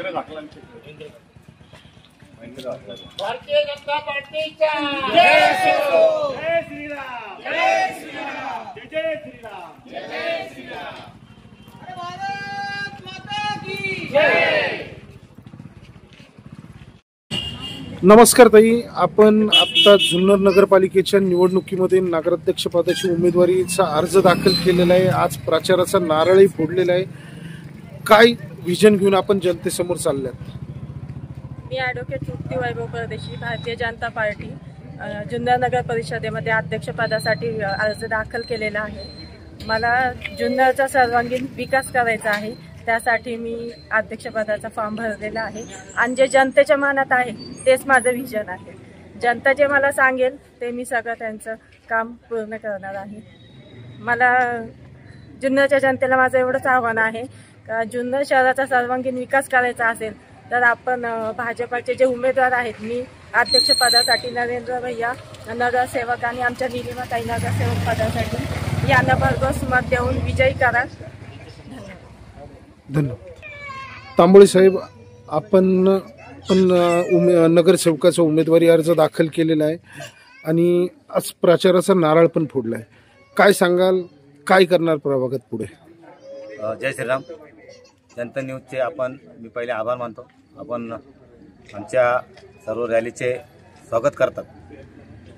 भारतीय जनता पार्टीच्या जय श्रीराम, जय श्रीराम, जय श्रीराम, जय श्रीराम, जय श्रीराम। अरे भारत माता की जय। नमस्कार ताई, आपण आता जुन्नर नगरपालिकेच्या निवडणुकीमध्ये नगराध्यक्ष पदाची उमेदवारीचा अर्ज दाखल केलेला आहे। आज प्रचाराचा नारळही फोडलेला आहे। काय विजन घेऊन आपण जनतेसमोर चालल्यात? मी ॲडव्होकेट तृप्ती वैभव परदेशी, भारतीय जनता पार्टी जुन्नर नगर परिषदेमध्ये अध्यक्षपदासाठी अर्ज दाखल केलेला आहे। मला जुन्नरचा सर्वांगीण विकास करायचा आहे, त्यासाठी मी अध्यक्षपदाचा फॉर्म भरलेला आहे आणि जे जनतेच्या मनात आहे तेच माझं विजन आहे। जनता जे मला सांगेल ते मी सगळं त्यांचं काम पूर्ण करणार आहे। मला जुन्नरच्या जनतेला माझं एवढंच आव्हान आहे का जुन्नर शहराचा सर्वांगीण विकास करायचा असेल तर आपण भाजपाचे जे उमेदवार आहेत, मी अध्यक्षपदासाठी नरेंद्र भैया नगरसेवक आणि आमच्या निलिमाताई नगरसेवक पदासाठी यांना भरघोस मत देऊन विजयी करा। धन्यवाद। तांबोळे साहेब, आपण पण नगरसेवकाचा उमेदवारी अर्ज दाखल केलेला आहे आणि आज प्रचाराचा नारळ पण फोडला आहे। काय सांगाल, काय करणार प्रभागात पुढे? जय श्रीराम। जनता न्यूजचे मी पहिले आभार मानतो। आपण आमच्या सर्व रॅलीचे स्वागत करतात।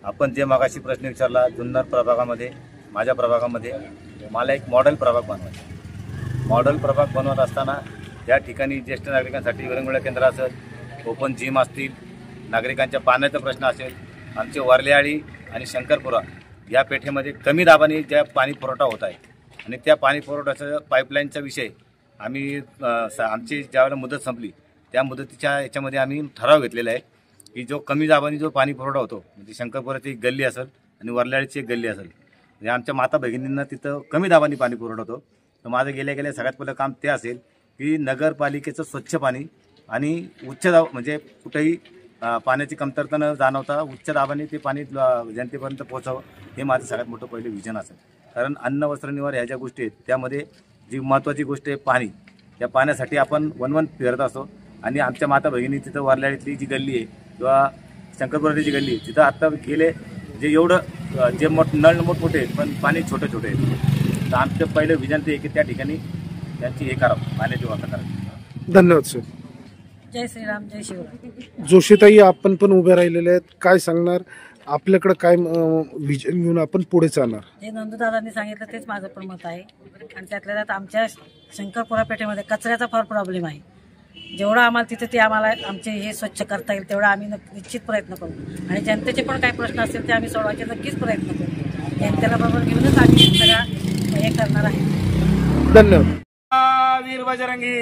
आपण जे मागाशी प्रश्न विचारला, जुन्नर प्रभागामध्ये, माझ्या प्रभागामध्ये मला एक मॉडेल प्रभाग बनवायचा। मॉडेल प्रभाग बनवत असताना या ठिकाणी ज्येष्ठ नागरिकांसाठी विरंगुळा केंद्र असेल, ओपन जिम असतील, नागरिकांच्या पाण्याचा प्रश्न असेल, आमचे वारलेआळी आणि शंकरपुरा या पेठेमध्ये कमी दाबाने ज्या पाणी पुरवठा होत आहे आणि त्या पाणी पुरवठ्याचा पाईपलाईनचा विषय आम्ही आमची ज्यावेळेला मुदत संपली त्या मुदतीच्या याच्यामध्ये आम्ही ठराव घेतलेला आहे की जो कमी दाबाने जो पाणी पुरवठा होतो, म्हणजे शंकरपुराची एक गल्ली असेल आणि वरल्याळीची एक गल्ली असेल, म्हणजे आमच्या माता भगिनींना तिथं कमी दाबाने पाणी पुरवठा होतो। तर माझं गेल्या सगळ्यात पहिलं काम ते असेल की नगरपालिकेचं स्वच्छ पाणी आणि उच्च दाब, म्हणजे कुठेही पाण्याची कमतरता न जाणवता उच्च दाबाने ते पाणी जनतेपर्यंत पोहोचावं, हे माझं सगळ्यात मोठं पहिलं विजन असेल। कारण अन्न वस्त्र निवारा ह्या ज्या गोष्टी आहेत त्यामध्ये जी महत्त्वाची गोष्ट आहे पाणी, त्या पाण्यासाठी आपण वन फिरत असतो आणि आमच्या माता भगिनी तिथं वारल्याळीतली जी गल्ली आहे किंवा शंकरपुराची जी गल्ली आहे तिथं आत्ता गेले जे एवढं जे नळ मोठमोठे आहेत पण पाणी छोटे छोटे आहेत। तर आमचं पहिलं विजन ते आहे की त्या ठिकाणी त्यांची हे करावं, पाण्याची वापर करावी। धन्यवाद सर। जय श्रीराम, जय शिवराम। जोशीताई, आपण पण उभे राहिलेले आहेत, काय सांगणार? आपल्याकडे काय विजन घेऊन आपण पुढे चालणार? जे नंदूदादांनी सांगितलं तेच माझं पण मत आहे आणि त्यातल्या त्यात आमच्या शंकरपुरा पेठेमध्ये कचऱ्याचा फार प्रॉब्लेम आहे। जेवढं आम्हाला तिथे ते आम्हाला आमचे हे स्वच्छ करता येईल तेवढा आम्ही निश्चित प्रयत्न करू आणि जनतेचे पण काही प्रश्न असतील ते आम्ही सोडवायचे नक्कीच प्रयत्न करू। जनतेला बरोबर घेऊनच आम्ही सगळा हे करणार आहे। धन्यवाद। वीर बजरंगी,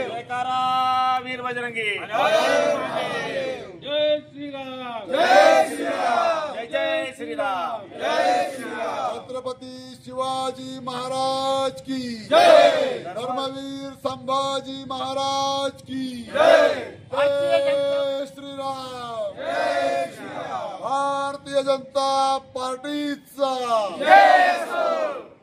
जयकारा वीर बजरंगी, जय श्रीराम, जय श्रीराम, जय जय श्रीराम, जय श्रीराम। छत्रपती शिवाजी महाराज की जय, धर्मवीर संभाजी महाराज की जय, जय श्रीराम, जय श्रीराम। भारतीय जनता पार्टीचा जय।